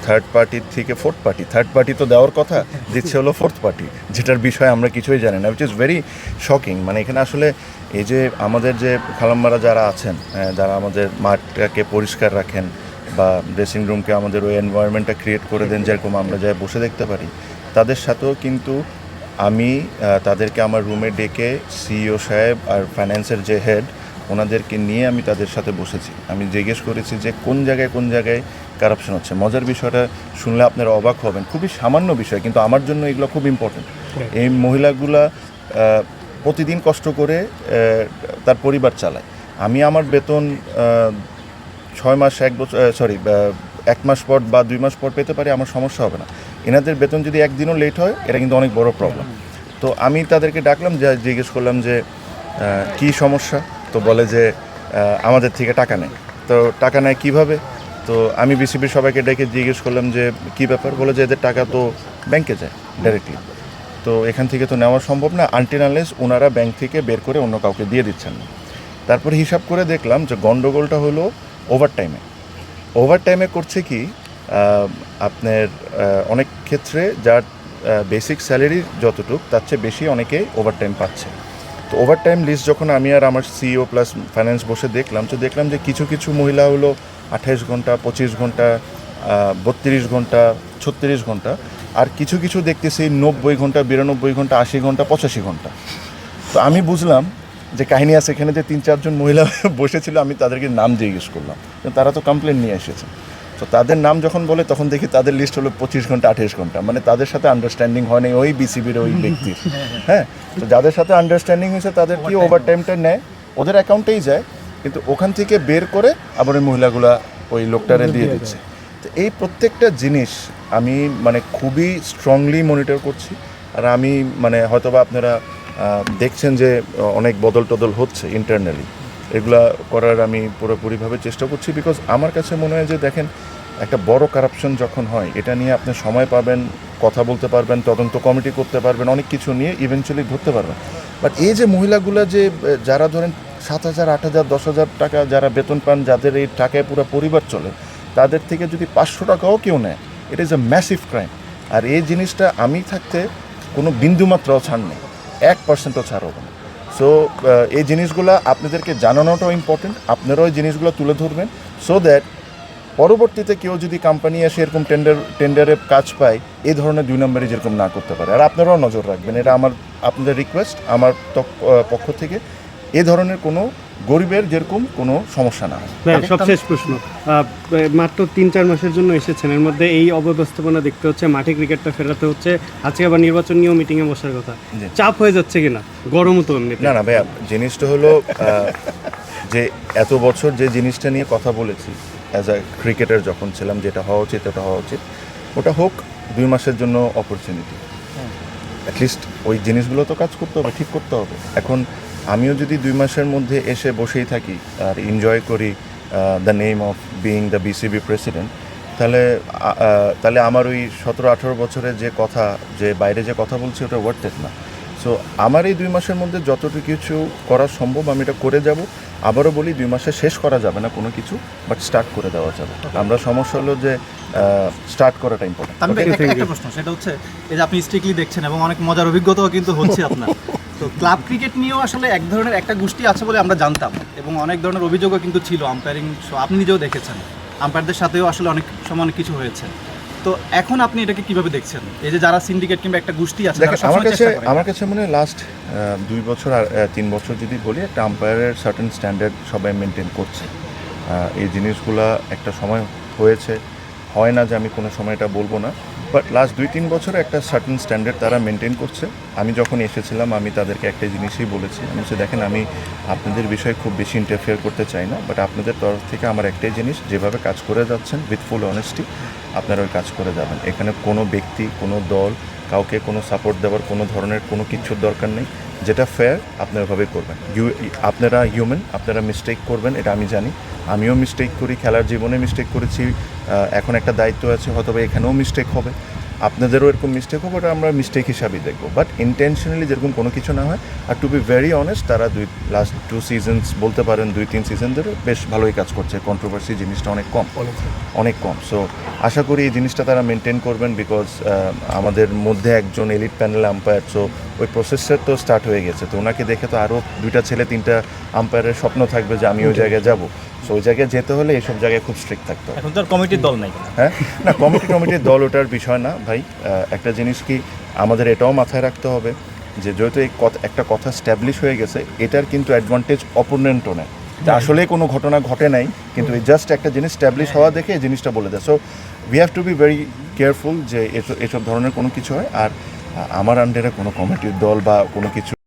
Third পার্টির থেকে fourth party, third party তো দেওয়ার কথা, দিচ্ছে হলো ফোর্থ পার্টি, যেটার বিষয়ে আমরা কিছুই জানি না, উইচ ইজ ভেরি শকিং। মানে এখানে আসলে এই যে আমাদের যে খালাম্মারা যারা আছেন, যারা আমাদের মাঠটাকে পরিষ্কার রাখেন বা ড্রেসিং রুমকে আমাদের ওই এনভায়রনমেন্টটা ক্রিয়েট করে দেন যেরকম আমরা যাই বসে দেখতে পারি, তাদের সাথেও কিন্তু আমি তাদেরকে আমার রুমে ডেকে সিইও সাহেব আর ফাইন্যান্সের যে হেড ওনাদেরকে নিয়ে আমি তাদের সাথে বসেছি। আমি জিজ্ঞেস করেছি যে কোন জায়গায় কারাপশন হচ্ছে। মজার বিষয়টা শুনলে আপনারা অবাক হবেন, খুবই সামান্য বিষয়, কিন্তু আমার জন্য এগুলো খুব ইম্পর্টেন্ট। এই মহিলাগুলা প্রতিদিন কষ্ট করে তার পরিবার চালায়। আমি আমার বেতন 6 মাস 1 বছর সরি 1 মাস পর বা 2 মাস পর পেতে পারি, আমার সমস্যা হবে না। এনাদের বেতন যদি একদিনও লেট হয় এটা কিন্তু অনেক বড় প্রবলেম। তো আমি তাদেরকে ডাকলাম, যে জিজ্ঞেস করলাম যে কী সমস্যা। তো বলে যে আমাদের থেকে টাকা নেয়। তো টাকা নেয় কীভাবে? তো আমি বিসিবির সবাইকে ডেকে জিজ্ঞেস করলাম যে কী ব্যাপার। বলে যে এদের টাকা তো ব্যাংকে যায় ডাইরেক্টলি, তো এখান থেকে তো নেওয়া সম্ভব না আনটিল আনলেস ওনারা ব্যাংক থেকে বের করে অন্য কাউকে দিয়ে দিচ্ছেন না। তারপরে হিসাব করে দেখলাম যে গন্ডগোলটা হলো ওভারটাইমে করছে কি, আপনার অনেক ক্ষেত্রে যার বেসিক স্যালারি যতটুক তার চেয়ে বেশি অনেকে ওভারটাইম পাচ্ছে। তো ওভারটাইম লিস্ট যখন আমি আর আমার সিইও প্লাস ফাইন্যান্স বসে দেখলাম, তো দেখলাম যে কিছু মহিলা হলো 28 ঘন্টা, 25 ঘন্টা, 32 ঘন্টা, 36 ঘন্টা, আর কিছু দেখতেছি 90 ঘন্টা, 92 ঘন্টা, 80 ঘন্টা, 85 ঘন্টা। তো আমি বুঝলাম যে কাহিনী আছে এখানে, যে 3-4 জন মহিলা বসেছিল, আমি তাদেরকে নাম জিজ্ঞেস করলাম, তারা তো কমপ্লেন নিয়ে এসেছে। তো তাদের নাম যখন বলে তখন দেখি তাদের লিস্ট হলো 25 ঘন্টা, 28 ঘন্টা। মানে তাদের সাথে আন্ডারস্ট্যান্ডিং হয়নি ওই বিসিবির ওই ব্যক্তির। হ্যাঁ, তো যাদের সাথে আন্ডারস্ট্যান্ডিং হয়েছে তাদের কি ওভারটাইমটা নেয়, ওদের অ্যাকাউন্টেই যায়, কিন্তু ওখান থেকে বের করে আবার ওই মহিলাগুলা ওই লোকটারে দিয়ে দিচ্ছে। তো এই প্রত্যেকটা জিনিস আমি মানে খুবই স্ট্রংলি মনিটর করছি। আর আমি মানে হয়তোবা আপনারা দেখছেন যে অনেক বদল হচ্ছে ইন্টারনালি, এগুলা করার আমি পুরোপুরিভাবে চেষ্টা করছি। বিকজ আমার কাছে মনে হয় যে দেখেন, একটা বড় কারাপশন যখন হয়, এটা নিয়ে আপনি সময় পাবেন, কথা বলতে পারবেন, তদন্ত কমিটি করতে পারবেন, অনেক কিছু নিয়ে ইভেনচুয়ালি ধরতে পারবেন। বাট এই যে মহিলাগুলো যে যারা ধরেন 7,000, 8,000, 10,000 টাকা যারা বেতন পান, যাদের এই টাকায় পুরো পরিবার চলে, তাদের থেকে যদি 500 টাকাও কেউ নেয়, it is a massive crime. আর এই জিনিসটা আমি থাকতে কোনো বিন্দুমাত্রাও ছাড় নেই, 1%ও ছাড় হবে না। সো এই জিনিসগুলো আপনাদেরকে জানানোটাও ইম্পর্টেন্ট, আপনারাও এই জিনিসগুলো তুলে ধরবেন, সো দ্যাট পরবর্তীতে কেউ যদি কোম্পানি এসে এরকম টেন্ডারে কাজ পায়, এই ধরনের 2 নম্বরই যেরকম না করতে পারে। আর আপনারাও নজর রাখবেন, এটা আপনাদের রিকোয়েস্ট আমার পক্ষ থেকে, এ ধরনের কোনো গরিবের যেরকম কোনো সমস্যা না হয়। সবশেষ প্রশ্ন, মাত্র 3-4 মাসের জন্য এসেছেন, এর মধ্যে এই অব্যবস্থাপনা দেখতে হচ্ছে, মাঠে ক্রিকেটটা ফেরাতে হচ্ছে, আজকে আবার নির্বাচন নিয়েও মিটিংয়ে বসার কথা, চাপ হয়ে যাচ্ছে কিনা? গরমও তো এমনিতে। না ভাইয়া, জিনিসটা হলো যে এত বছর যে জিনিসটা নিয়ে কথা বলেছি অ্যাজ আ ক্রিকেটার যখন ছিলাম, যেটা হওয়া উচিত ওটা হোক 2 মাসের জন্য অপরচুনিটি। অ্যাটলিস্ট ওই জিনিসগুলো তো কাজ করতে হবে, ঠিক করতে হবে। এখন আমিও যদি 2 মাসের মধ্যে এসে বসেই থাকি আর এনজয় করি the name of being the BCB president, তাহলে আমার ওই 17-18 বছরের যে কথা, যে বাইরে যে কথা বলছি, ওটা ওয়ার্থ ইট না। সো আমার এই 2 মাসের মধ্যে যতটুকু কিছু করা সম্ভব আমি এটা করে যাব। আবারও বলি, 2 মাসে শেষ করা যাবে না কোনো কিছু, বাট স্টার্ট করে দেওয়া যাবে। আমরা সমস্যা হলো যে স্টার্ট করাটা ইম্পর্টেন্ট। একটা প্রশ্ন, সেটা হচ্ছে এই যে আপনি স্ট্রিক্টলি দেখছেন এবং অনেক মজার অভিজ্ঞতাও কিন্তু হচ্ছে আপনার, তো ক্লাব ক্রিকেট নিয়েও আসলে এক ধরনের একটা গোষ্ঠী আছে বলে আমরা জানতাম, এবং অনেক ধরনের অভিযোগও কিন্তু ছিল আম্পায়ারিং, আপনি নিজেও দেখেছেন, আম্পায়ারদের সাথেও আসলে অনেক সময় অনেক কিছু হয়েছে। তো এখন আপনি এটাকে কিভাবে দেখছেন, এই যে যারা সিন্ডিকেট কিংবা একটা গোষ্ঠী আছে? আমার কাছে মনে হয় লাস্ট 2 বছর আর 3 বছর যদি বলি, একটা আম্পায়ারের সার্টেন স্ট্যান্ডার্ড সবাই মেনটেন করছে। এই জিনিসগুলা একটা সময় হয়েছে, হয় না যে আমি কোনো সময় এটা বলবো না, বাট লাস্ট 2-3 বছরে একটা সার্টেন স্ট্যান্ডার্ড তারা মেনটেন করছে। আমি যখন এসেছিলাম আমি তাদেরকে একটা জিনিসই বলেছি, আমি বলছি দেখেন, আমি আপনাদের বিষয়ে খুব বেশি ইন্টারফেয়ার করতে চাই না, বাট আপনাদের তরফ থেকে আমার একটাই জিনিস, যেভাবে কাজ করে যাচ্ছেন উইথ ফুল অনেস্টি আপনারা ওই কাজ করে যাবেন। এখানে কোনো ব্যক্তি, কোনো দল, কাউকে কোনো সাপোর্ট দেওয়ার কোনো ধরনের কোনো কিছুর দরকার নেই। যেটা ফেয়ার আপনারা ওভাবেই করবেন। আপনারা হিউম্যান, আপনারা মিস্টেক করবেন, এটা আমি জানি, আমিও মিস্টেক করি, খেলার জীবনে মিস্টেক করেছি, এখন একটা দায়িত্ব আছে, হয়তো এখানেও মিস্টেক হবে। আপনাদেরও এরকম মিস্টেক হবে, ওটা আমরা মিস্টেক হিসাবেই দেখবো, বাট ইন্টেনশনালি যেরকম কোনো কিছু না হয়। আর টু বি ভেরি অনেস্ট, তারা লাস্ট 2 সিজনস বলতে পারেন, 2-3 সিজন ধরে বেশ ভালোই কাজ করছে, কন্ট্রোভার্সি জিনিসটা অনেক কম। সো আশা করি এই জিনিসটা তারা মেনটেন করবেন, বিকজ আমাদের মধ্যে একজন এলিট প্যানেল আম্পায়ার, সো ওই প্রসেসটা তো স্টার্ট হয়ে গেছে, তো ওনাকে দেখে তো আরও 2টা ছেলে 3টা আম্পায়ারের স্বপ্ন থাকবে যে আমি ওই জায়গায় যাব। সো ওই জায়গায় যেতে হলে এইসব জায়গায় খুব স্ট্রিক্ট থাকতে হবে। এখন তো আর কমিটির দল নাই। হ্যাঁ, না কমিটির দল ওটার বিষয় না ভাই। একটা জিনিস কি আমাদের এটাও মাথায় রাখতে হবে যে যেহেতু একটা কথা স্ট্যাবলিশ হয়ে গেছে, এটার কিন্তু অ্যাডভান্টেজ অপোনেন্টও নেয়, যে আসলে কোনো ঘটনা ঘটে নাই, কিন্তু জাস্ট একটা জিনিস স্ট্যাবলিশ হওয়া দেখে এই জিনিসটা বলে দেয়। So we have to be very careful যে এসব ধরনের কোনো কিছু হয়। আর আমার আন্ডারে কোনো কমিটির দল বা কোনো কিছু